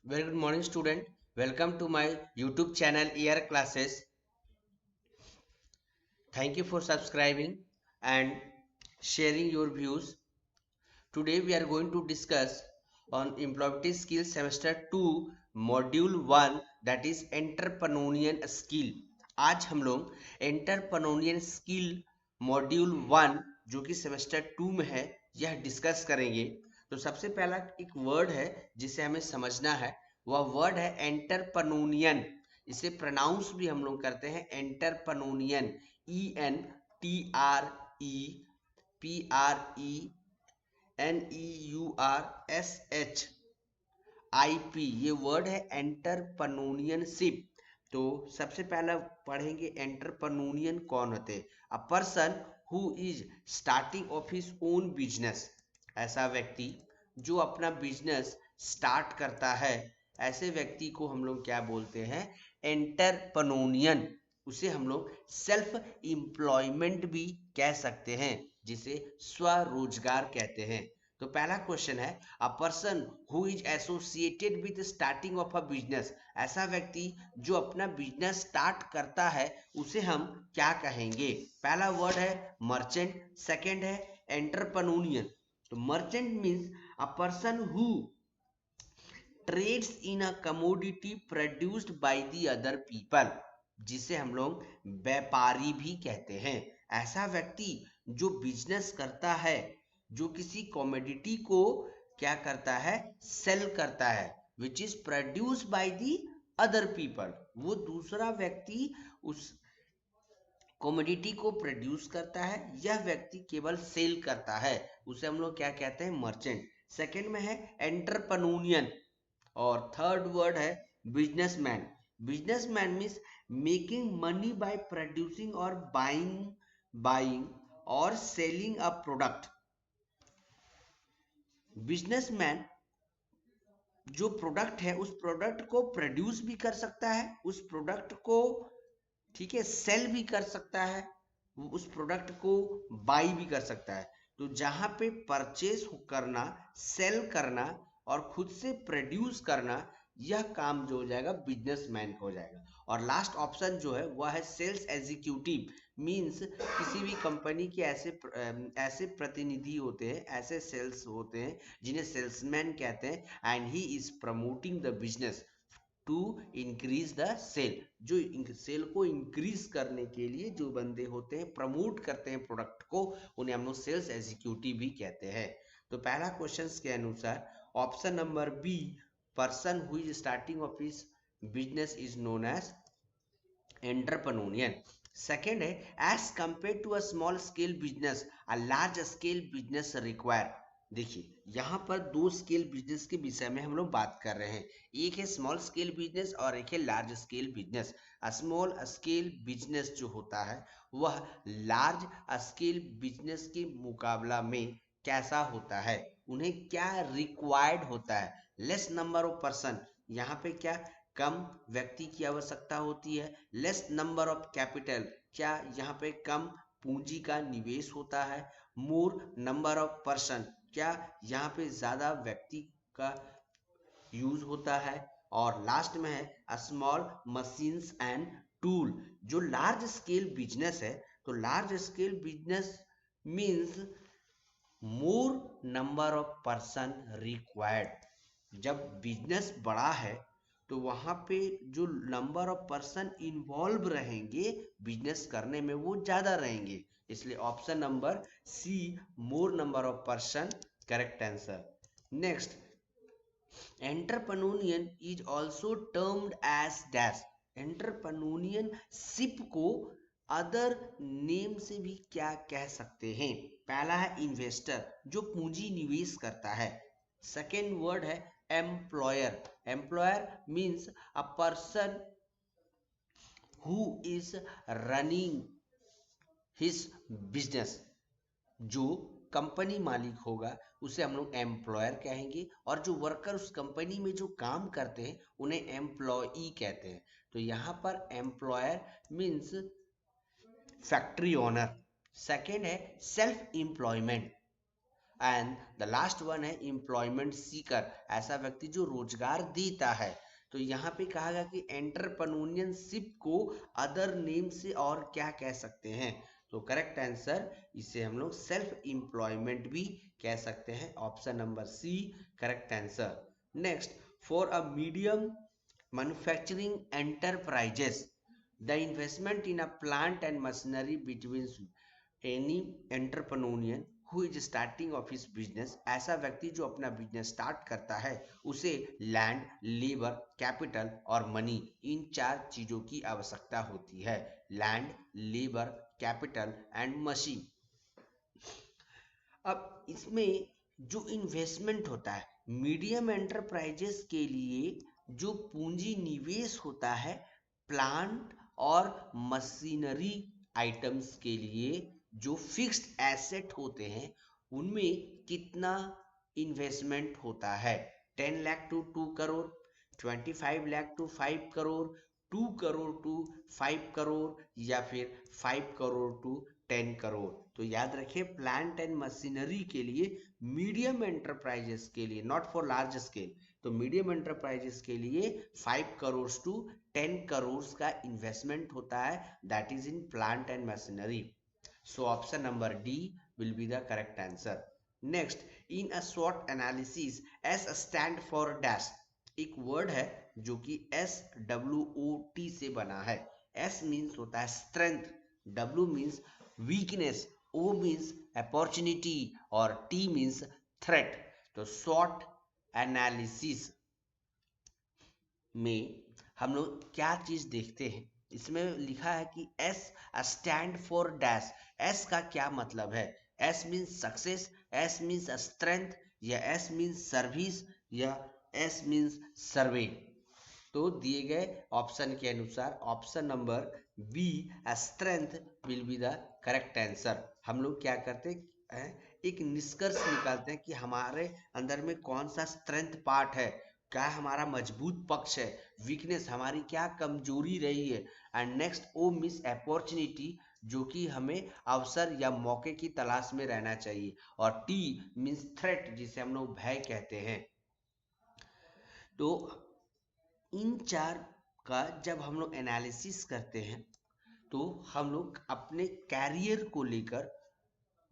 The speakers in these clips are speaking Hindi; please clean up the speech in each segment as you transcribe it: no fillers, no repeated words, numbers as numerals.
Very good morning, student. Welcome to my YouTube channel ER Classes. Thank you for subscribing and sharing your views. Today we are going to discuss on Employability Skills Semester 2 Module 1, that is Entrepreneurial Skill. आज हम लोग Entrepreneurial Skill Module 1 जो कि सेमेस्टर 2 में है यह डिस्कस करेंगे। तो सबसे पहला एक वर्ड है जिसे हमें समझना है, वह वर्ड है एंटरप्रेन्योरियल। इसे प्रोनाउंस भी हम लोग करते हैं एंटरप्रेन्योरियल, ENTREPRENEURSHIP, ये वर्ड है एंटरप्रेन्योरशिप। तो सबसे पहला पढ़ेंगे एंटरप्रेन्योरियल कौन होते हैं। अ person who is starting of his own business, ऐसा व्यक्ति जो अपना बिजनेस स्टार्ट करता है, ऐसे व्यक्ति को हम लोग क्या बोलते हैं, एंटरप्रेन्योरियल। उसे हम लोग सेल्फ एम्प्लॉयमेंट भी कह सकते हैं, जिसे स्वरोजगार कहते हैं। तो पहला क्वेश्चन है, अ person who is associated with starting of a business, ऐसा व्यक्ति जो अपना बिजनेस स्टार्ट करता है उसे हम क्या कहेंगे। पहला वर्ड है मर्चेंट, सेकंड है एंटरप्रेन्योरियल। तो merchant means a person who trades in a commodity produced by the other people, जिसे हम लोग व्यापारी भी कहते हैं। ऐसा व्यक्ति जो बिजनेस करता है, जो किसी कमोडिटी को क्या करता है, सेल करता है, which is produced by the other people. वो दूसरा व्यक्ति उस कमोडिटी को प्रोड्यूस करता है, यह व्यक्ति केवल सेल करता है, उसे हम लोग क्या कहते हैं, मर्चेंट। सेकेंड में है एंटरप्रेन्योरियल। और थर्ड वर्ड है businessman. Businessman means making money by producing और बाइंग और सेलिंग अ प्रोडक्ट। बिजनेसमैन जो प्रोडक्ट है उस प्रोडक्ट को प्रोड्यूस भी कर सकता है, उस प्रोडक्ट को ठीक है सेल भी कर सकता है, उस प्रोडक्ट को बाई भी कर सकता है। तो जहां पे परचेस करना, सेल करना और खुद से प्रोड्यूस करना, यह काम जो हो जाएगा बिजनेसमैन हो जाएगा। और लास्ट ऑप्शन जो है वह है सेल्स एग्जीक्यूटिव। मींस किसी भी कंपनी के ऐसे प्रतिनिधि होते हैं, ऐसे सेल्स होते हैं जिन्हें सेल्समैन कहते हैं, and he is promoting the business to increase the sale. जो सेल को इंक्रीज करने के लिए जो बंदे होते हैं, प्रमोट करते हैं प्रोडक्ट को, उन्हें हम लोग सेल्स एग्जीक्यूटिव भी कहते हैं। तो पहला क्वेश्चन के अनुसार option number B, person who is starting of his business is known as entrepreneurial. Second है, as compare to a small scale business a large scale business require. देखिए यहाँ पर दो स्केल बिजनेस के विषय में हम लोग बात कर रहे हैं, एक है स्मॉल स्केल बिजनेस और एक है large scale business. Small scale business जो होता है वह लार्ज स्केल बिजनेस के मुकाबला में कैसा होता है, उन्हें क्या रिक्वायर्ड होता है, लेस नंबर ऑफ पर्सन, यहाँ पे क्या कम व्यक्ति की आवश्यकता होती है, लेस नंबर ऑफ कैपिटल, क्या यहाँ पे कम पूंजी का निवेश होता है, मोर नंबर ऑफ पर्सन, क्या यहाँ पे ज्यादा व्यक्ति का यूज होता है, और लास्ट में है स्मॉल मशीन्स एंड टूल। जो लार्ज स्केल बिजनेस है, तो large scale business means more number of person required. जब बिजनेस बड़ा है तो वहां पे जो नंबर ऑफ पर्सन इन्वॉल्व रहेंगे बिजनेस करने में वो ज्यादा रहेंगे, इसलिए option number C, more number of person, correct answer. Next, entrepreneurial is also termed as dash. Entrepreneurship को अदर नेम से भी क्या कह सकते हैं। पहला है इन्वेस्टर, जो पूंजी निवेश करता है। सेकेंड वर्ड है employer. Employer means a person who is running his business. जो कंपनी मालिक होगा उसे हम लोग एम्प्लॉयर कहेंगे, और जो वर्कर उस कंपनी में जो काम करते हैं उन्हें एम्प्लॉई कहते हैं। तो यहाँ पर employer means factory owner. Second है self employment, and the last one है एम्प्लॉयमेंट सीकर, ऐसा व्यक्ति जो रोजगार देता है। तो यहाँ पे कहा गया कि एंटरप्रेन्योरशिप को अदर नेम से और क्या कह सकते हैं, तो करेक्ट आंसर इसे हम लोग सेल्फ एम्प्लॉयमेंट भी कह सकते हैं, option number C correct answer. Next, for a medium manufacturing enterprises the investment in a plant and machinery between any entrepreneur who is starting of his business, ऐसा व्यक्ति जो अपना बिजनेस स्टार्ट करता है उसे लैंड, लेबर, कैपिटल और मनी, इन 4 चीजों की आवश्यकता होती है। Land, labour, capital and machine. अब इसमें जो इन्वेस्टमेंट होता है मीडियम एंटरप्राइजेस के लिए, जो पूंजी निवेश होता है प्लांट और मशीनरी आइटम्स के लिए, जो फिक्स्ड एसेट होते हैं उनमें कितना इन्वेस्टमेंट होता है, 10 lakh to 2 crore, 25 lakh to 5 crore, 2 crore to 5 crore, या फिर 5 करोड़ टू 10 करोड़। तो याद रखिए प्लांट एंड मशीनरी के लिए, मीडियम एंटरप्राइजेस के लिए, नॉट फॉर लार्ज स्केल, तो मीडियम एंटरप्राइजेस के लिए 5 करोड़ टू 10 करोड़ का इन्वेस्टमेंट होता है, that is in plant and machinery. So option number D will be the correct answer. Next, in a SWOT analysis, S stand for dash, एक वर्ड है जो कि SWOT से बना है। S मीन्स होता है strength, W means weakness, O means opportunity और T मीन्स थ्रेट। तो SWOT एनालिसिस में हम लोग क्या चीज देखते हैं, इसमें लिखा है कि S stand for dash, S का क्या मतलब है, S means success, S means strength, या S मीन्स सर्विस, या S मीन्स सर्वे। तो दिए गए ऑप्शन के अनुसार option number B strength will be the correct answer. हम लोग क्या करते हैं, एक निष्कर्ष निकालते हैं कि हमारे अंदर में कौन सा स्ट्रेंथ पार्ट है, क्या हमारा मजबूत पक्ष है, वीकनेस हमारी क्या कमजोरी रही है, and next O miss opportunity, जो कि हमें अवसर या मौके की तलाश में रहना चाहिए, और टी मीन्स थ्रेट, जिसे हम लोग भय कहते हैं। तो इन 4 का जब हम लोग एनालिसिस करते हैं तो हम लोग अपने कैरियर को लेकर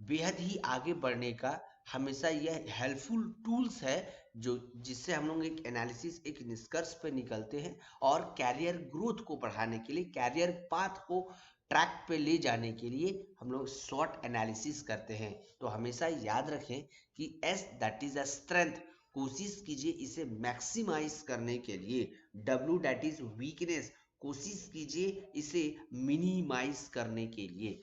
बेहद ही आगे बढ़ने का हमेशा यह हेल्पफुल टूल्स है, जो जिससे हम लोग एक एनालिसिस, एक निष्कर्ष पे निकलते हैं, और कैरियर ग्रोथ को बढ़ाने के लिए, कैरियर पाथ को ट्रैक पे ले जाने के लिए हम लोग शॉर्ट एनालिसिस करते हैं। तो हमेशा याद रखें कि S that is a strength, कोशिश कीजिए इसे मैक्सिमाइज करने के लिए, डब्ल्यू दैट इज वीकनेस, कोशिश कीजिए इसे मिनिमाइज करने के लिए।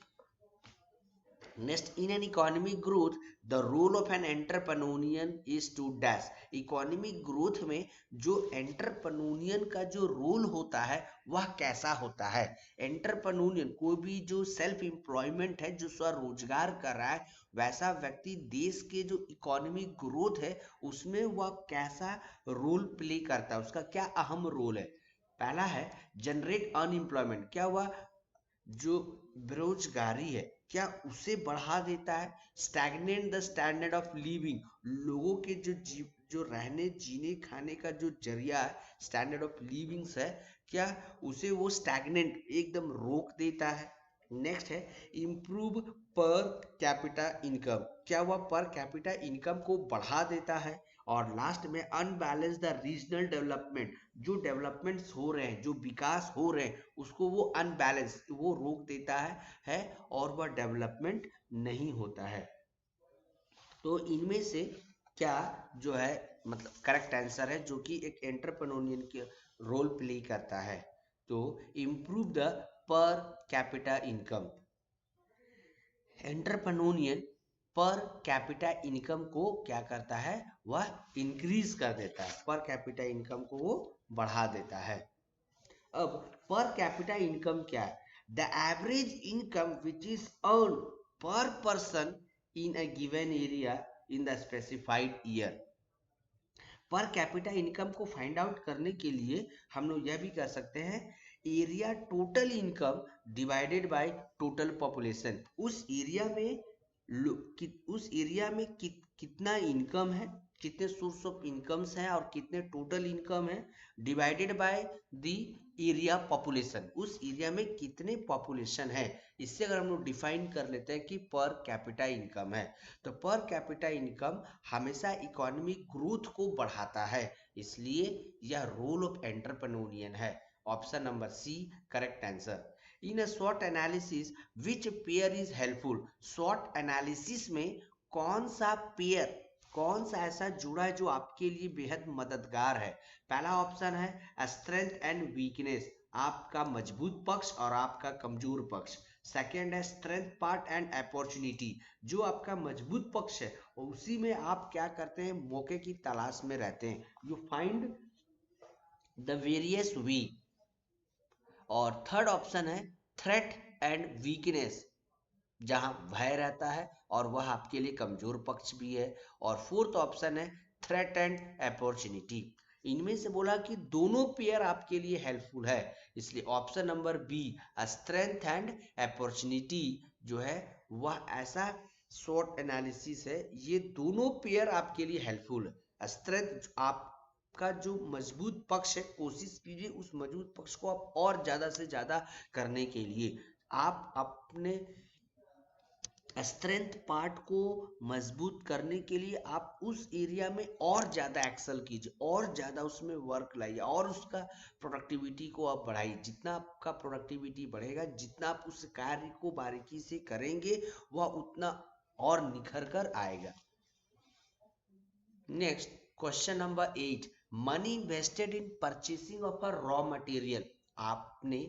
Next, in an economic growth, the role of an entrepreneur is to dash. Economic growth में जो एंटरप्रेन्योर का जो रोल होता है वह कैसा होता है। एंटरप्रेन्योर कोई भी जो सेल्फ एम्प्लॉयमेंट है, जो स्वरोजगार कर रहा है, वैसा व्यक्ति देश के जो इकोनॉमिक ग्रोथ है उसमें वह कैसा रोल प्ले करता है, उसका क्या अहम रोल है। पहला है जनरेट अनएम्प्लॉयमेंट, क्या हुआ, जो बेरोजगारी है क्या उसे बढ़ा देता है। Stagnate the standard of living, लोगों के जो रहने जीने खाने का जो जरिया है, स्टैंडर्ड ऑफ लिविंग्स है, क्या उसे वो स्टैग्नेंट एकदम रोक देता है। नेक्स्ट है इम्प्रूव पर कैपिटा इनकम, क्या वह पर कैपिटा इनकम को बढ़ा देता है। और लास्ट में अनबैलेंस द रीजनल डेवलपमेंट, जो डेवलपमेंट्स हो रहे हैं, जो विकास हो रहे हैं, उसको वो अनबैलेंस, वो रोक देता है और वह डेवलपमेंट नहीं होता है। तो इनमें से क्या जो है मतलब करेक्ट आंसर है, जो कि एक एंटरप्रेन्योर के रोल प्ले करता है। तो improve the per capita income, entrepreneur पर कैपिटा इनकम को क्या करता है, वह इंक्रीज कर देता है, पर कैपिटा इनकम को वो बढ़ा देता है। अब पर कैपिटा इनकम क्या है, the average income which is earn per person in a given area in the specified year. Per capita income को फाइंड आउट करने के लिए हम लोग यह भी कर सकते हैं, area total income divided by total population, उस एरिया में कितना इनकम है, कितने सोर्स ऑफ इनकम्स हैं और कितने टोटल इनकम है, divided by the area population, उस एरिया में कितने पॉपुलेशन है। इससे अगर हम लोग डिफाइन कर लेते हैं कि पर कैपिटा इनकम है, तो पर कैपिटा इनकम हमेशा इकोनॉमिक ग्रोथ को बढ़ाता है, इसलिए यह रोल ऑफ एंटरप्रेन्योरियल है। Option number C correct answer. In a short analysis which pair is helpful, short analysis में कौन सा पेयर, कौन सा ऐसा जुड़ा है जो आपके लिए बेहद मददगार है। पहला ऑप्शन है स्ट्रेंथ एंड वीकनेस, आपका मजबूत पक्ष और आपका कमजोर पक्ष। सेकेंड है स्ट्रेंथ पार्ट एंड अपॉर्चुनिटी, जो आपका मजबूत पक्ष है और उसी में आप क्या करते हैं, मौके की तलाश में रहते हैं, यू फाइंड द वेरियस वे। और थर्ड ऑप्शन है थ्रेट एंड वीकनेस, जहां भय रहता है और वह आपके लिए कमजोर पक्ष भी है। और फोर्थ ऑप्शन है थ्रेट एंड अपॉर्चुनिटी। इनमें से बोला कि दोनों पेयर आपके लिए हेल्पफुल है, इसलिए option number B strength and opportunity जो है वह ऐसा शॉर्ट एनालिसिस है, ये दोनों पेयर आपके लिए हेल्पफुल है। स्ट्रेंथ आपका जो मजबूत पक्ष है, कोशिश कीजिए उस मजबूत पक्ष को आप और ज्यादा से ज्यादा करने के लिए, आप अपने स्ट्रेंथ पार्ट को मजबूत करने के लिए आप उस एरिया में और ज्यादा एक्सेल कीजिए, और ज्यादा उसमें वर्क लाइए और उसका प्रोडक्टिविटी को आप बढ़ाइए। जितना आपका प्रोडक्टिविटी बढ़ेगा, जितना आप उस कार्य को बारीकी से करेंगे, वह उतना और निखर कर आएगा। Next question number 8, money invested in purchasing of a raw material, आपने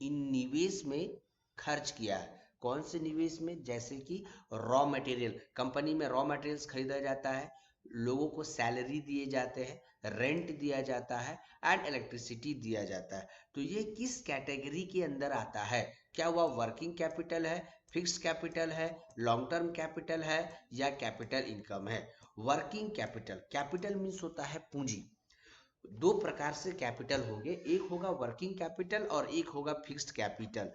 इन निवेश में खर्च किया है, कौन से निवेश में, जैसे कि रॉ मटेरियल, कंपनी में रॉ मटेरियल्स खरीदा जाता है, लोगों को सैलरी दिए जाते हैं, रेंट दिया जाता है एंड इलेक्ट्रिसिटी दिया जाता है। तो ये किस कैटेगरी के अंदर आता है, क्या वह वर्किंग कैपिटल है, फिक्स्ड कैपिटल है, लॉन्ग टर्म कैपिटल है या कैपिटल इनकम है। वर्किंग कैपिटल, कैपिटल मीन्स होता है पूंजी। दो प्रकार से कैपिटल होंगे, एक होगा वर्किंग कैपिटल और एक होगा फिक्स्ड कैपिटल।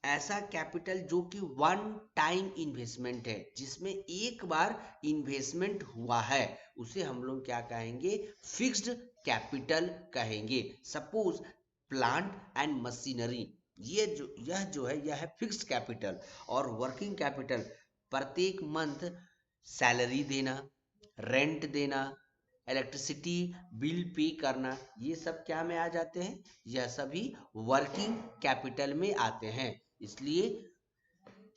ऐसा कैपिटल जो कि वन टाइम इन्वेस्टमेंट है, जिसमें एक बार इन्वेस्टमेंट हुआ है, उसे हम लोग क्या कहेंगे, फिक्स्ड कैपिटल कहेंगे। सपोज प्लांट एंड मशीनरी, यह जो है यह है फिक्स्ड कैपिटल। और वर्किंग कैपिटल प्रत्येक मंथ सैलरी देना, रेंट देना, इलेक्ट्रिसिटी बिल पे करना, ये सब क्या में आ जाते हैं, यह सभी वर्किंग कैपिटल में आते हैं। इसलिए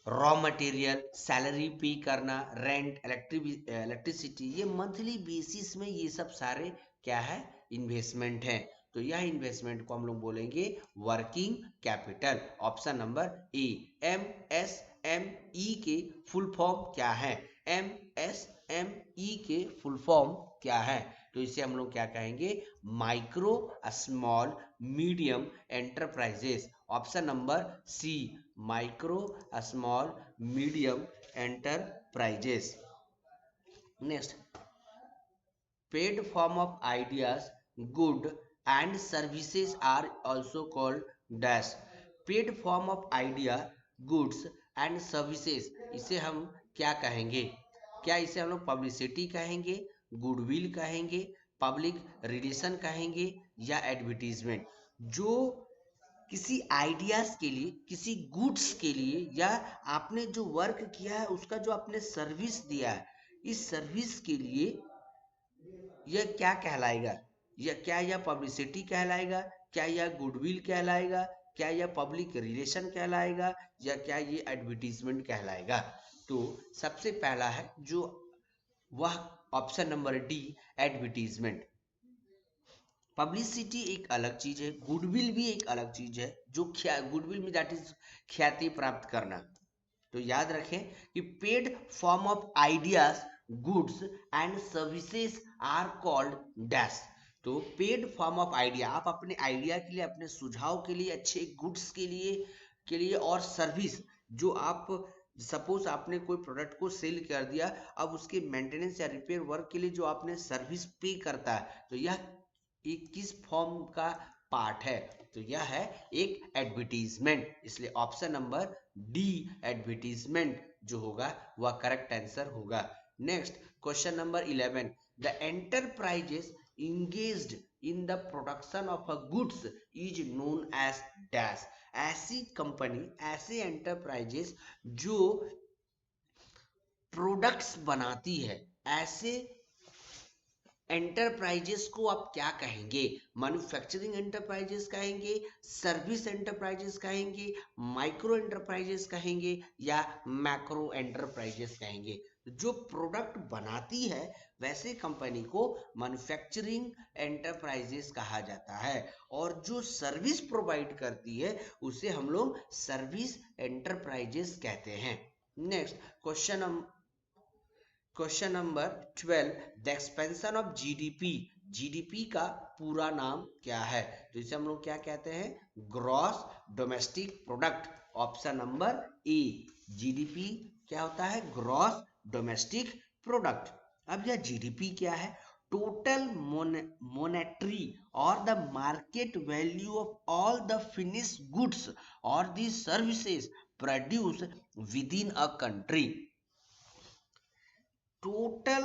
रॉ मटेरियल, सैलरी पे करना, रेंट, इलेक्ट्रिसिटी, ये मंथली बेसिस में ये सब सारे क्या है, इन्वेस्टमेंट है। तो यह इन्वेस्टमेंट को हम लोग बोलेंगे वर्किंग कैपिटल। ऑप्शन नंबर ए। MSME के फुल फॉर्म क्या है, MSME के फुल फॉर्म क्या है, तो इसे हम लोग क्या कहेंगे, micro small medium enterprises. Option number C micro small medium enterprises. Next, paid form of ideas, good and services are also called dash. Paid form of idea, goods and services, इसे हम क्या कहेंगे, क्या इसे हम लोग पब्लिसिटी कहेंगे, गुडविल कहेंगे, पब्लिक रिलेशन कहेंगे या एडवर्टीजमेंट। जो किसी आइडियाज के लिए, किसी गुड्स के लिए, या आपने जो वर्क किया है उसका जो आपने सर्विस दिया है, इस सर्विस के लिए यह क्या कहलाएगा, क्या यह पब्लिसिटी कहलाएगा, क्या यह गुडविल कहलाएगा, क्या यह पब्लिक रिलेशन कहलाएगा या क्या ये एडवर्टीजमेंट कहलाएगा। तो सबसे पहला है जो वह option number D advertisement. Publicity एक अलग चीज है, गुडविल भी एक अलग चीज है, जो गुडविल में दैट इज ख्याति प्राप्त करना। तो याद रखें कि paid form of ideas, goods and services are called dash. तो पेड फॉर्म ऑफ आइडिया, आप अपने आइडिया के लिए, अपने सुझाव के लिए, अच्छे गुड्स के लिए और सर्विस, जो आप सपोज आपने कोई प्रोडक्ट को सेल कर दिया, अब उसके मेंटेनेंस या रिपेयर वर्क के लिए जो आपने सर्विस पे करता है, तो यह एक किस फॉर्म का पार्ट है। तो यह है एक एडवर्टीजमेंट, इसलिए ऑप्शन नंबर डी एडवर्टीजमेंट जो होगा वह करेक्ट आंसर होगा। Next question number 11, the enterprises engaged in the production of a goods is known as dash। ऐसी कंपनी, ऐसे एंटरप्राइजेस जो प्रोडक्ट्स बनाती है, ऐसे एंटरप्राइजेस को आप क्या कहेंगे? मैन्युफैक्चरिंग एंटरप्राइजेस कहेंगे, सर्विस एंटरप्राइजेस कहेंगे, माइक्रो एंटरप्राइजेस कहेंगे या मैक्रो एंटरप्राइजेस कहेंगे? जो प्रोडक्ट बनाती है वैसे कंपनी को मैन्युफैक्चरिंग एंटरप्राइजेस कहा जाता है, और जो सर्विस प्रोवाइड करती है उसे हम लोग सर्विस एंटरप्राइजेस कहते हैं। Next question number 12, the expansion of GDP. GDP का पूरा नाम क्या है? तो इसे हम लोग क्या कहते हैं? Gross domestic product. Option number A, GDP क्या होता है? Gross domestic product. अब यह जीडीपी क्या है? टोटल मॉनेटरी और the market value of all the finished goods और the services produce within a country. Total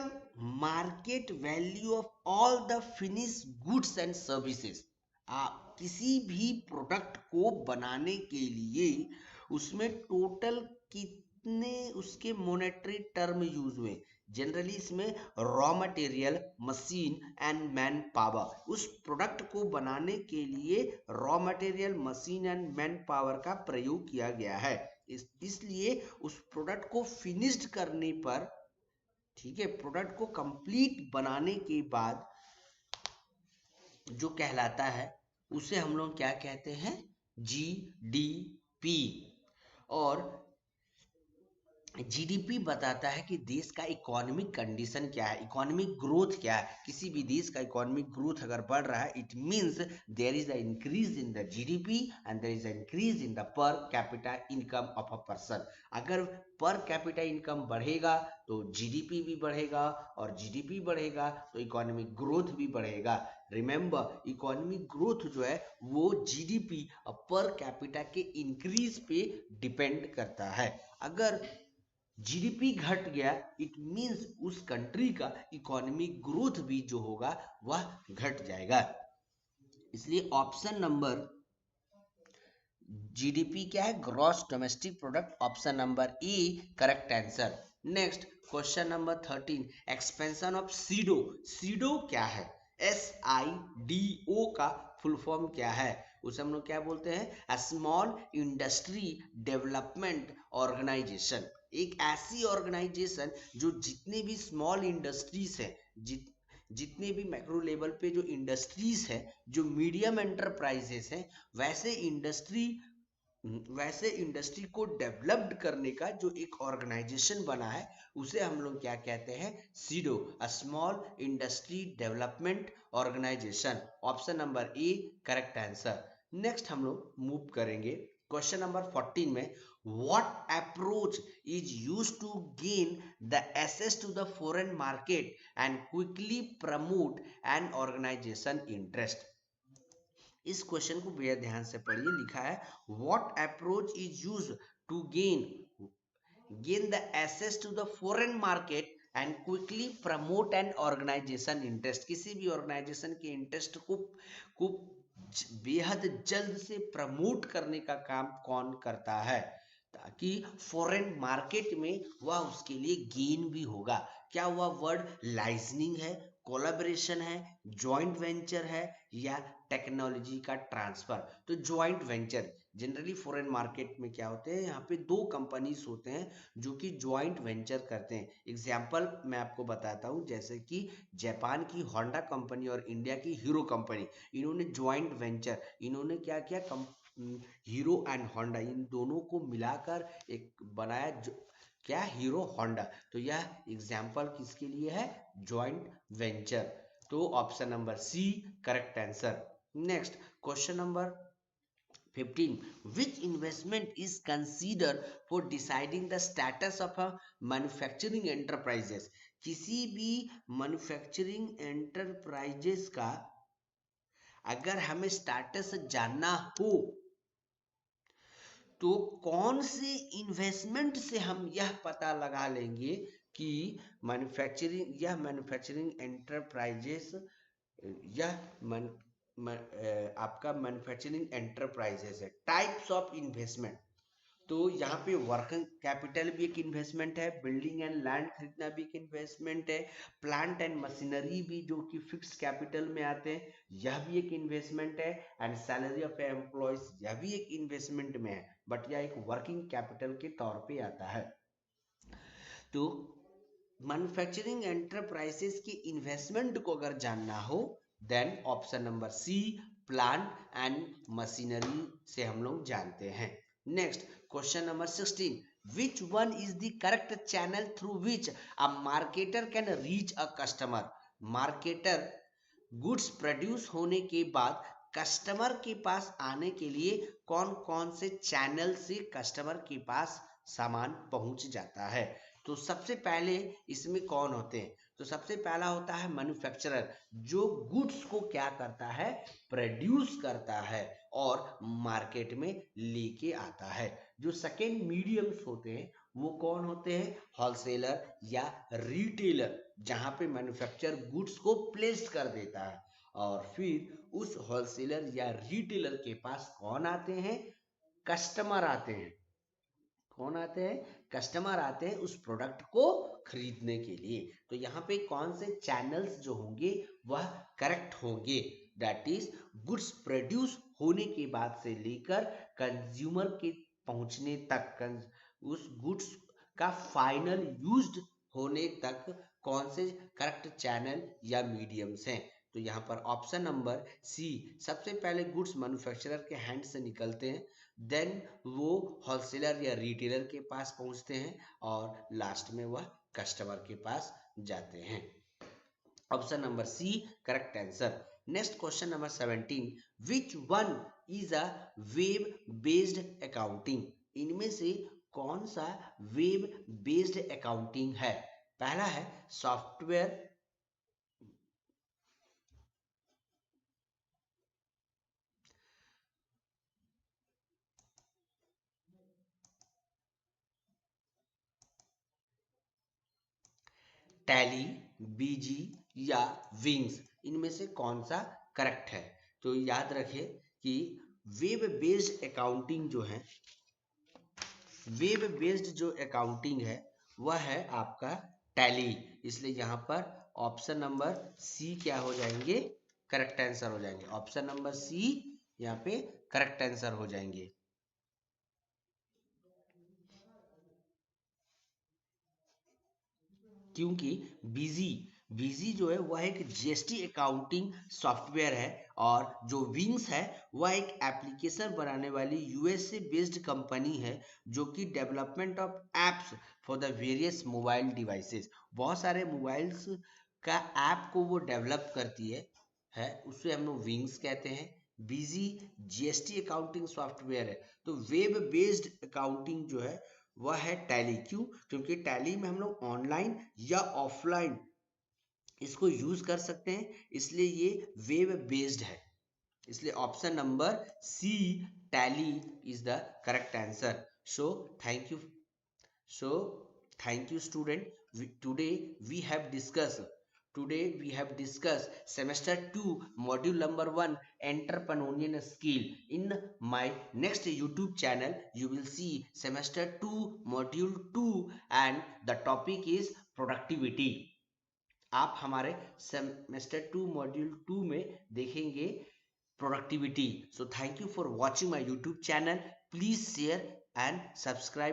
market value of all the finished goods and services. आप किसी भी प्रोडक्ट को बनाने के लिए उसमें टोटल कितने उसके मॉनेटरी टर्म यूज हुए? जनरली इसमें raw material, machine and man power. उस प्रोडक्ट को बनाने के लिए raw material, machine and man power का प्रयोग किया गया है। इसलिए उस प्रोडक्ट को फिनिश्ड करने पर, ठीक है, प्रोडक्ट को कंप्लीट बनाने के बाद जो कहलाता है उसे हम लोग क्या कहते हैं? जीडीपी। और जीडीपी बताता है कि देश का इकोनॉमिक कंडीशन क्या है, इकोनॉमिक ग्रोथ क्या है। किसी भी देश का इकोनॉमिक ग्रोथ अगर बढ़ रहा है, it means there is a increase in the GDP and there is a increase in the per capita income of a person. अगर पर कैपिटा इनकम बढ़ेगा तो जीडीपी भी बढ़ेगा, और जीडीपी बढ़ेगा तो इकोनॉमिक ग्रोथ भी बढ़ेगा। रिमेंबर, इकोनॉमिक ग्रोथ जो है वो जीडीपी और पर कैपिटा के इंक्रीज पे डिपेंड करता है। अगर जीडीपी घट गया, इट मींस उस कंट्री का इकोनॉमिक ग्रोथ भी जो होगा वह घट जाएगा। इसलिए ऑप्शन नंबर जीडीपी क्या है? Gross domestic product. Option number A correct answer. Next question number 13, expansion of SIDO. SIDO क्या है? SIDO का फुल फॉर्म क्या है? उसे हम लोग क्या बोलते हैं? A small industry development organisation. एक ऐसी ऑर्गेनाइजेशन जो जितने भी स्मॉल इंडस्ट्रीज है, जितने भी मैक्रो लेवल पे जो इंडस्ट्रीज है, जो मीडियम एंटरप्राइजेस हैं, वैसे इंडस्ट्री को डेवलप्ड करने का जो एक ऑर्गेनाइजेशन बना है उसे हम लोग क्या कहते हैं? SIDO, a small industry development organisation. Option number A correct answer. Next हम लोग मूव करेंगे क्वेश्चन नंबर 14 में, what approach is used to gain the access to the foreign market and quickly promote an organization interest। इस क्वेश्चन को बेहद ध्यान से पढ़िए। लिखा है what approach is used to gain the access to the foreign market and quickly promote an organization interest। किसी भी ऑर्गेनाइजेशन के इंटरेस्ट को बेहद जल्द से प्रमोट करने का काम कौन करता है, ताकि फॉरेन मार्केट में वह उसके लिए गेन भी होगा। क्या हुआ? वर्ड लाइसेंसिंग है, कोलैबोरेशन है, जॉइंट वेंचर है या टेक्नोलॉजी का ट्रांसफर? तो joint venture. Generally foreign market में क्या होते हैं, यहाँ पे दो कंपनीज होते हैं जो कि जॉइंट वेंचर करते हैं। एग्जांपल मैं आपको बताता हूँ, जैसे कि जापान की होंडा कंपनी और इंडिया की हीरो कंपनी, इन्होंने जॉइंट वेंचर, इन्होंने क्या किया, हीरो एंड होंडा, इन दोनों को मिलाकर एक बनाया क्या? Hero Honda. तो यह एग्जाम्पल किसके लिए है? Joint venture. तो option number C correct answer. Next question number 15, which investment is considered for deciding the status of a manufacturing enterprises। किसी भी मैन्युफैक्चरिंग एंटरप्राइजेस का अगर हमें स्टाटस जानना हो तो कौन से इन्वेस्टमेंट से हम यह पता लगा लेंगे कि मैन्युफैक्चरिंग एंटरप्राइजेस यह आपका मैन्युफैक्चरिंग एंटरप्राइजेस है। टाइप्स ऑफ इन्वेस्टमेंट, तो यहाँ पे वर्किंग कैपिटल भी एक इन्वेस्टमेंट है, बिल्डिंग एंड लैंड खरीदना भी एक इन्वेस्टमेंट है, प्लांट एंड मशीनरी भी जो कि फिक्स कैपिटल में आते हैं यह भी एक इन्वेस्टमेंट है, एंड सैलरी ऑफ एम्प्लॉयज यह भी एक इन्वेस्टमेंट में है, बट यह एक वर्किंग कैपिटल के तौर पे आता है। तो मैन्युफैक्चरिंग एंटरप्राइजेस की इन्वेस्टमेंट को अगर जानना हो then option number C plant and machinery से हम लोग जानते हैं। Next question number 16, which one is the correct channel through which a marketer can reach a customer? Marketer goods produce होने के बाद कस्टमर के पास आने के लिए कौन कौन से चैनल से कस्टमर के पास सामान पहुंच जाता है? तो सबसे पहले इसमें कौन होते हैं? तो सबसे पहला होता है मैन्युफैक्चरर, जो गुड्स को क्या करता है, प्रोड्यूस करता है और मार्केट में लेके आता है। जो सेकेंड मीडियम्स होते हैं वो कौन होते हैं? होलसेलर या रिटेलर, जहां पे मैन्युफैक्चर गुड्स को प्लेस कर देता है और फिर उस होलसेलर या रिटेलर के पास कौन आते हैं? कस्टमर आते हैं। कौन आते हैं? कस्टमर आते हैं उस प्रोडक्ट को खरीदने के लिए। तो यहाँ पे कौन से चैनल्स जो होंगे वह करेक्ट होंगे? दैट इज गुड्स प्रोड्यूस होने के बाद से लेकर कंज्यूमर के पहुंचने तक, उस गुड्स का फाइनल यूज्ड होने तक कौन से करेक्ट चैनल या मीडियम्स हैं? तो यहाँ पर ऑप्शन नंबर सी, सबसे पहले गुड्स मैन्युफैक्चरर के हैंड से निकलते हैं, देन वो होलसेलर या रिटेलर के पास पहुंचते हैं और लास्ट में वह कस्टमर के पास जाते हैं। Option number C correct answer. Next question number 17, which one is a web based accounting? इनमें से कौन सा वेब बेस्ड अकाउंटिंग है? पहला है सॉफ्टवेयर, टैली, बीजी या विंग्स, इनमें से कौन सा करेक्ट है? तो याद रखें कि वेब बेस्ड अकाउंटिंग जो है, वेब बेस्ड जो अकाउंटिंग है वह है आपका टैली, इसलिए यहाँ पर ऑप्शन नंबर सी क्या हो जाएंगे? करेक्ट आंसर हो जाएंगे। ऑप्शन नंबर सी यहाँ पे करेक्ट आंसर हो जाएंगे। क्योंकि बीजी बीजी जो है वह एक जीएसटी अकाउंटिंग सॉफ्टवेयर है और जो विंग्स है वह एक एप्लीकेशन बनाने वाली यूएसए बेस्ड कंपनी है जो कि development of apps for the various mobile devices, बहुत सारे मोबाइल्स का ऐप को वो डेवलप करती है उसे हम लोग विंग्स कहते हैं। बीजी जीएसटी अकाउंटिंग सॉफ्टवेयर है। तो वेब बेस्ड अकाउंटिंग जो है वह है टैली। क्यों? क्योंकि टैली में हम लोग ऑनलाइन या ऑफलाइन इसको यूज कर सकते हैं, इसलिए ये वेब बेस्ड है। इसलिए option number C Tally is the correct answer. So thank you. So thank you student. Today we have discussed semester 2 module number 1 entrepreneurial skill. In my next YouTube channel you will see semester 2 module 2 and the topic is productivity. आप हमारे सेमेस्टर 2 मॉड्यूल 2 में देखेंगे productivity. So thank you for watching my YouTube channel. Please share and subscribe.